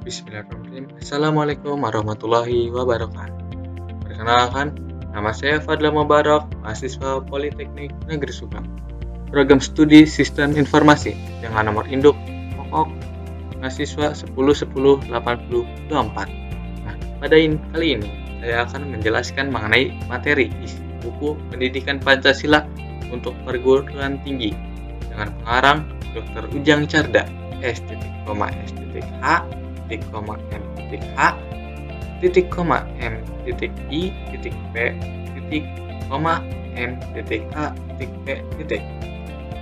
Bismillahirrahmanirrahim. Assalamualaikum warahmatullahi wabarakatuh. Perkenalkan, nama saya Fadla Mubarak, mahasiswa Politeknik Negeri Subang. Program studi Sistem Informasi dengan nomor induk pokok mahasiswa 10108024. Nah, pada kali ini saya akan menjelaskan mengenai materi isi buku Pendidikan Pancasila untuk Perguruan Tinggi dengan pengarang Dr. Ujang Carda, S.H, M.I.P.M.A.M.P.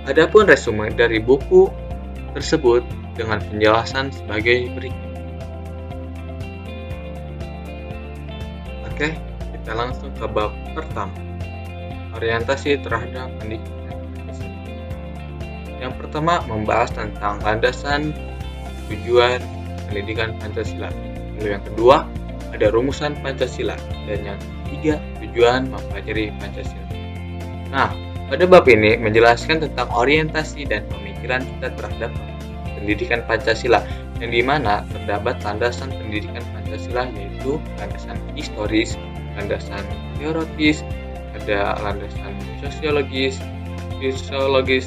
Adapun resume dari buku tersebut dengan penjelasan sebagai berikut. Oke, kita langsung ke bab pertama. Orientasi terhadap pendidikan Pancasila. Yang pertama membahas tentang landasan tujuan pendidikan Pancasila. Lalu yang kedua ada rumusan Pancasila, dan yang ketiga tujuan mempelajari Pancasila. Nah, pada bab ini menjelaskan tentang orientasi dan pemikiran kita terhadap pendidikan Pancasila, yang dimana terdapat landasan pendidikan Pancasila yaitu landasan historis, landasan teoritis, ada landasan sosiologis,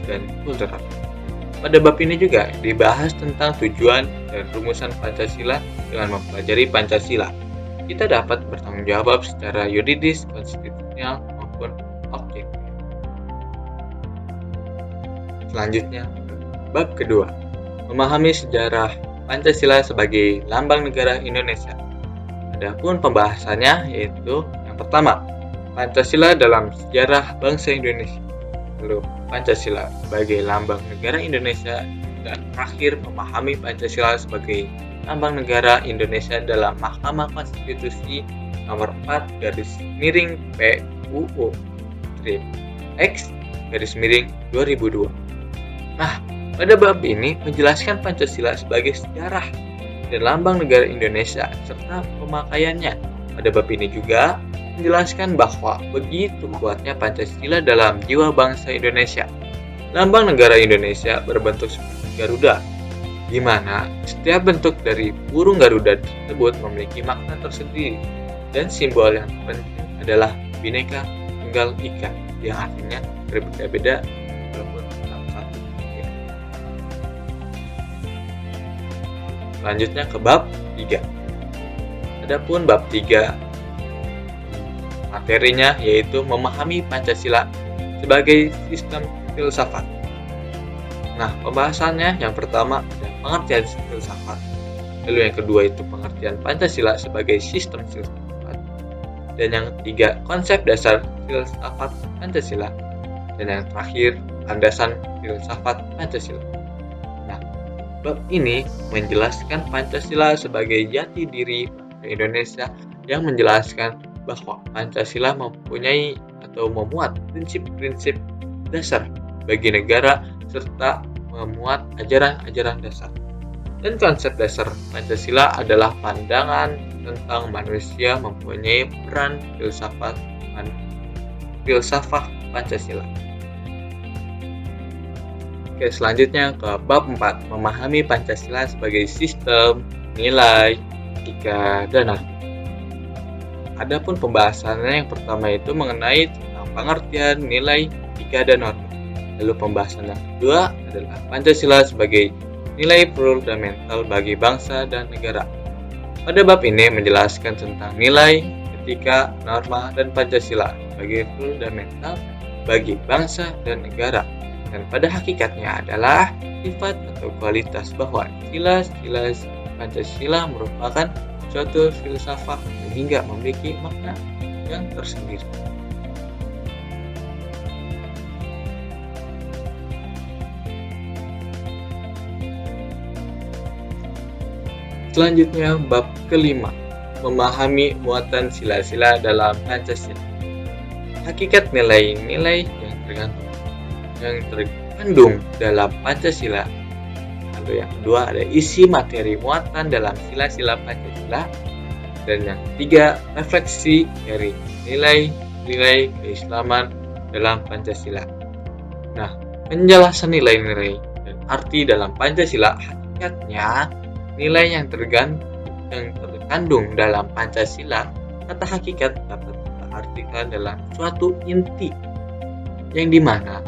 dan kultural. Pada bab ini juga dibahas tentang tujuan dan rumusan Pancasila dengan mempelajari Pancasila. Kita dapat bertanggung jawab secara yuridis, konstitusional, maupun objektif. Selanjutnya, bab kedua, memahami sejarah Pancasila sebagai lambang negara Indonesia. Adapun pembahasannya yaitu yang pertama, Pancasila dalam sejarah bangsa Indonesia. Lalu Pancasila sebagai lambang negara Indonesia, dan terakhir memahami Pancasila sebagai lambang negara Indonesia dalam Mahkamah Konstitusi nomor 4/PUU-X/2002. Nah, pada bab ini menjelaskan Pancasila sebagai sejarah dan lambang negara Indonesia serta pemakaiannya. Pada bab ini juga menjelaskan bahwa begitu kuatnya Pancasila dalam jiwa bangsa Indonesia. Lambang negara Indonesia berbentuk seperti Garuda, di mana setiap bentuk dari burung Garuda tersebut memiliki makna tersendiri, dan simbol yang penting adalah Bhinneka Tunggal Ika, yang artinya berbeda-beda walaupun tetap satu. Selanjutnya ke bab 3. Adapun bab 3 materinya yaitu memahami Pancasila sebagai sistem filsafat. Nah, pembahasannya yang pertama ada pengertian filsafat, lalu yang kedua itu pengertian Pancasila sebagai sistem filsafat, dan yang ketiga konsep dasar filsafat Pancasila, dan yang terakhir landasan filsafat Pancasila. Nah, bab ini menjelaskan Pancasila sebagai jati diri bangsa Indonesia, yang menjelaskan bahwa Pancasila mempunyai atau memuat prinsip-prinsip dasar bagi negara serta memuat ajaran-ajaran dasar. Dan konsep dasar Pancasila adalah pandangan tentang manusia mempunyai peran filsafah Pancasila. Oke, selanjutnya ke bab 4, memahami Pancasila sebagai sistem, nilai, etika, dan norma. Adapun pembahasannya yang pertama itu mengenai tentang pengertian, nilai, etika, dan norma. Lalu pembahasan yang kedua adalah Pancasila sebagai nilai fundamental bagi bangsa dan negara. Pada bab ini menjelaskan tentang nilai, etika, norma, dan Pancasila sebagai fundamental bagi bangsa dan negara. Dan pada hakikatnya adalah sifat atau kualitas bahwa sila-sila Pancasila merupakan suatu filsafat sehingga memiliki makna yang tersendiri. Selanjutnya bab kelima, memahami muatan sila-sila dalam Pancasila. Hakikat nilai-nilai yang terkandung dalam Pancasila. Lalu yang kedua ada isi materi muatan dalam sila-sila Pancasila, dan yang ketiga refleksi dari nilai-nilai keislaman dalam Pancasila. Nah, penjelasan nilai-nilai dan arti dalam Pancasila hakikatnya nilai yang terkandung dalam Pancasila, kata hakikat dapat diartikan dalam suatu inti yang dimana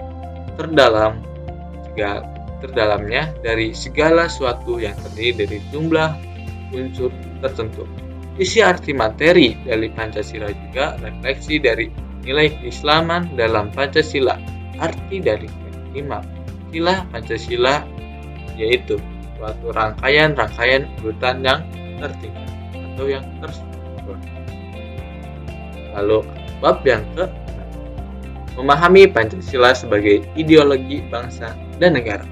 terdalamnya dari segala sesuatu yang terdiri dari jumlah unsur tertentu. Isi arti materi dari Pancasila juga refleksi dari nilai keislaman dalam Pancasila. Arti dari kelima sila Pancasila yaitu suatu rangkaian urutan yang tertinggal atau yang terstruktur. Lalu bab yang ke memahami Pancasila sebagai ideologi bangsa dan negara.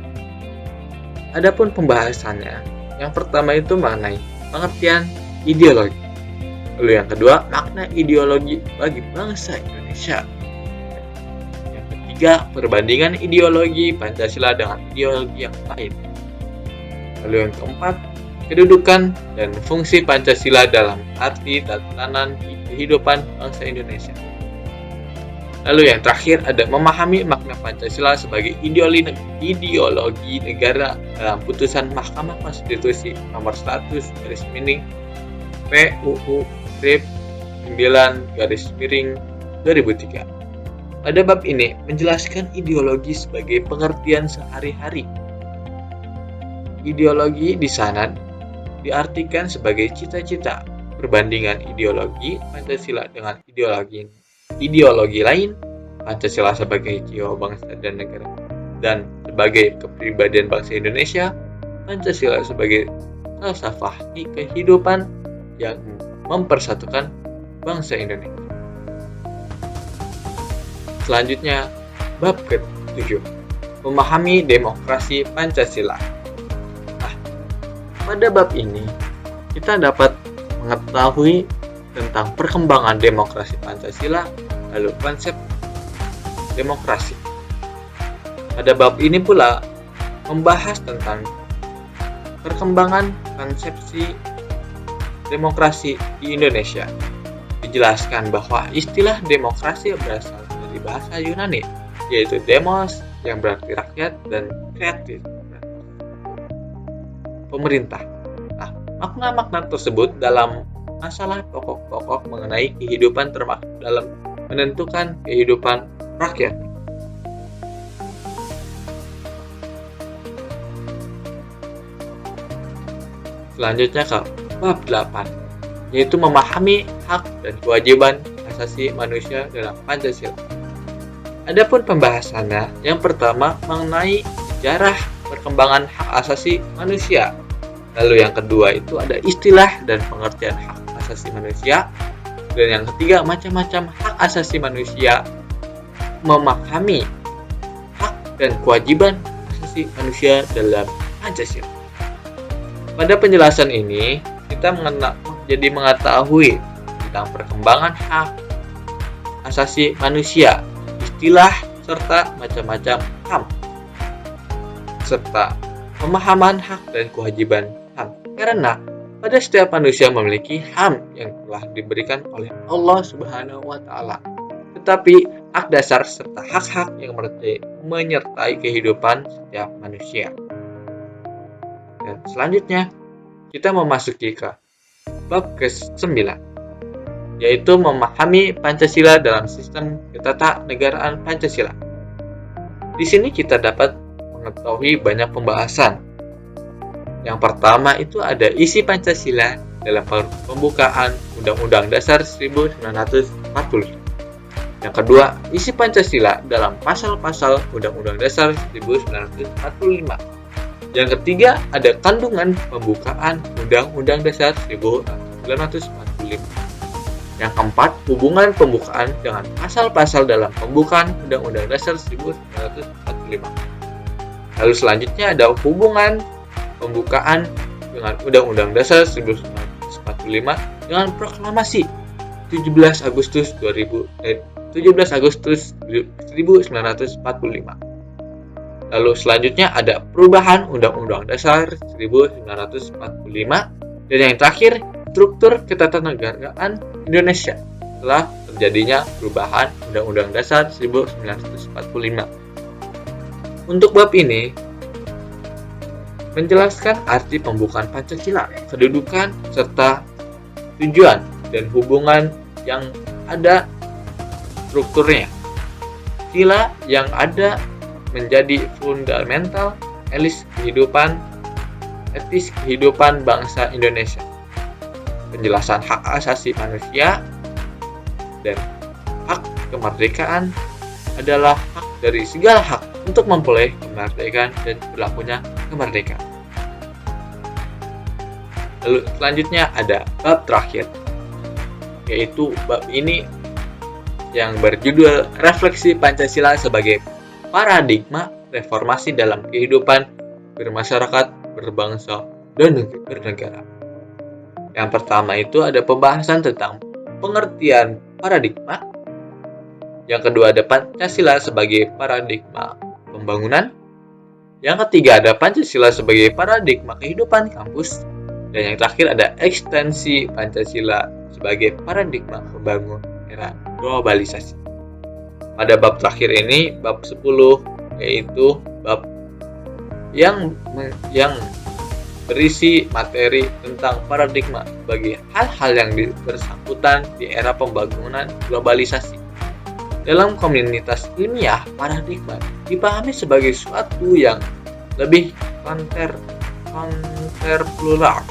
Adapun pembahasannya, yang pertama itu mengenai pengertian ideologi. Lalu yang kedua, makna ideologi bagi bangsa Indonesia. Yang ketiga, perbandingan ideologi Pancasila dengan ideologi yang lain. Lalu yang keempat, kedudukan dan fungsi Pancasila dalam arti tatanan kehidupan bangsa Indonesia. Lalu yang terakhir ada memahami makna Pancasila sebagai ideologi negara dalam putusan Mahkamah Konstitusi nomor 100/PUU RIP 9/2003. Pada bab ini menjelaskan ideologi sebagai pengertian sehari-hari. Ideologi di sana diartikan sebagai cita-cita, perbandingan ideologi Pancasila dengan ideologi lain, Pancasila sebagai jiwa bangsa dan negara, dan sebagai kepribadian bangsa Indonesia, Pancasila sebagai falsafah kehidupan yang mempersatukan bangsa Indonesia. Selanjutnya, bab ke-7, memahami demokrasi Pancasila. Nah, pada bab ini kita dapat mengetahui tentang perkembangan demokrasi Pancasila, lalu konsep demokrasi. Pada bab ini pula membahas tentang perkembangan konsepsi demokrasi di Indonesia. Dijelaskan bahwa istilah demokrasi berasal dari bahasa Yunani, yaitu demos yang berarti rakyat dan kreatif pemerintah. Nah, makna-makna tersebut dalam masalah pokok-pokok mengenai kehidupan termasuk dalam menentukan kehidupan rakyat. Selanjutnya ke bab 8, yaitu memahami hak dan kewajiban asasi manusia dalam Pancasila. Adapun pembahasannya, yang pertama mengenai sejarah perkembangan hak asasi manusia. Lalu yang kedua itu ada istilah dan pengertian hak asasi manusia. Dan yang ketiga, macam-macam hak asasi manusia, memahami hak dan kewajiban asasi manusia dalam Pancasila. Pada penjelasan ini, kita jadi mengetahui tentang perkembangan hak asasi manusia, istilah, serta macam-macam HAM, serta pemahaman hak dan kewajiban HAM. Karena pada setiap manusia memiliki HAM yang telah diberikan oleh Allah Subhanahu wa Ta'ala. Tetapi hak dasar serta hak-hak yang menyertai kehidupan setiap manusia. Dan selanjutnya kita memasuki ke bab ke-9, yaitu memahami Pancasila dalam sistem ketatanegaraan Pancasila. Di sini kita dapat mengetahui banyak pembahasan. Yang pertama itu ada isi Pancasila dalam pembukaan Undang-Undang Dasar 1945. Yang kedua, isi Pancasila dalam pasal-pasal Undang-Undang Dasar 1945. Yang ketiga, ada kandungan pembukaan Undang-Undang Dasar 1945. Yang keempat, hubungan pembukaan dengan pasal-pasal dalam pembukaan Undang-Undang Dasar 1945. Lalu selanjutnya ada hubungan pembukaan dengan Undang-Undang Dasar 1945 dengan proklamasi 17 Agustus 1945. Lalu selanjutnya ada perubahan Undang-Undang Dasar 1945, dan yang terakhir struktur ketatanegaraan Indonesia setelah terjadinya perubahan Undang-Undang Dasar 1945. Untuk bab ini menjelaskan arti pembukaan Pancasila, kedudukan, serta tujuan dan hubungan yang ada strukturnya. Sila yang ada menjadi fundamental etis kehidupan bangsa Indonesia. Penjelasan hak asasi manusia dan hak kemerdekaan adalah hak dari segala hak untuk memperoleh kemerdekaan dan berlakunya kemerdekaan. Lalu selanjutnya ada bab terakhir, yaitu bab ini yang berjudul Refleksi Pancasila sebagai Paradigma Reformasi dalam Kehidupan Bermasyarakat, Berbangsa, dan Bernegara. Yang pertama itu ada pembahasan tentang pengertian paradigma. Yang kedua ada Pancasila sebagai paradigma pembangunan. Yang ketiga ada Pancasila sebagai paradigma kehidupan kampus. Dan yang terakhir ada ekstensi Pancasila sebagai paradigma pembangunan era globalisasi. Pada bab terakhir ini, bab 10, yaitu bab yang berisi materi tentang paradigma bagi hal-hal yang bersangkutan di era pembangunan globalisasi. Dalam komunitas ilmiah, paradigma dipahami sebagai suatu yang lebih konterplural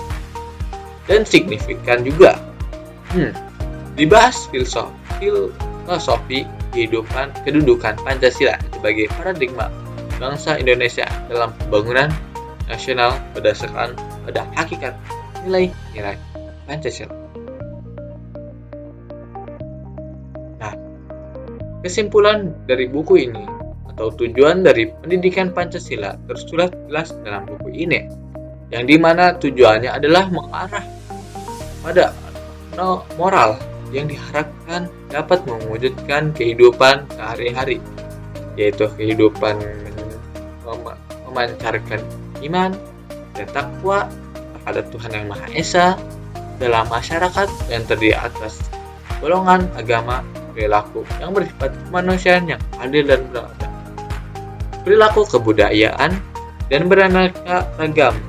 dan signifikan juga. Dibahas filosofi kedudukan Pancasila sebagai paradigma bangsa Indonesia dalam pembangunan nasional berdasarkan pada hakikat nilai-nilai Pancasila. Nah, kesimpulan dari buku ini atau tujuan dari pendidikan Pancasila tersurat jelas dalam buku ini, yang dimana tujuannya adalah mengarah pada moral yang diharapkan dapat mewujudkan kehidupan sehari-hari, yaitu kehidupan memancarkan iman dan takwa terhadap Tuhan Yang Maha Esa dalam masyarakat yang terdiri atas golongan agama, perilaku yang bersifat kemanusiaan yang adil dan beradab, perilaku kebudayaan dan beraneka ragam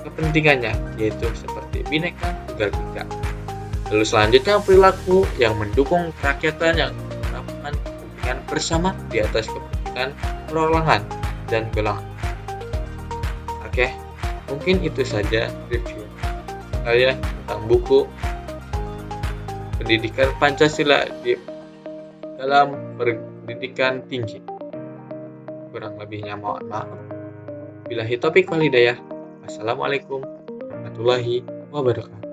kepentingannya, yaitu seperti Bhinneka Tunggal Ika. Lalu selanjutnya perilaku yang mendukung kerakyatan yang merupakan kepentingan bersama di atas kepentingan perorangan dan golongan. Oke, mungkin itu saja review saya tentang buku Pendidikan Pancasila di dalam pendidikan tinggi. Kurang lebihnya mohon maaf. Billahi taufiq wal hidayah. Wassalamualaikum warahmatullahi wabarakatuh.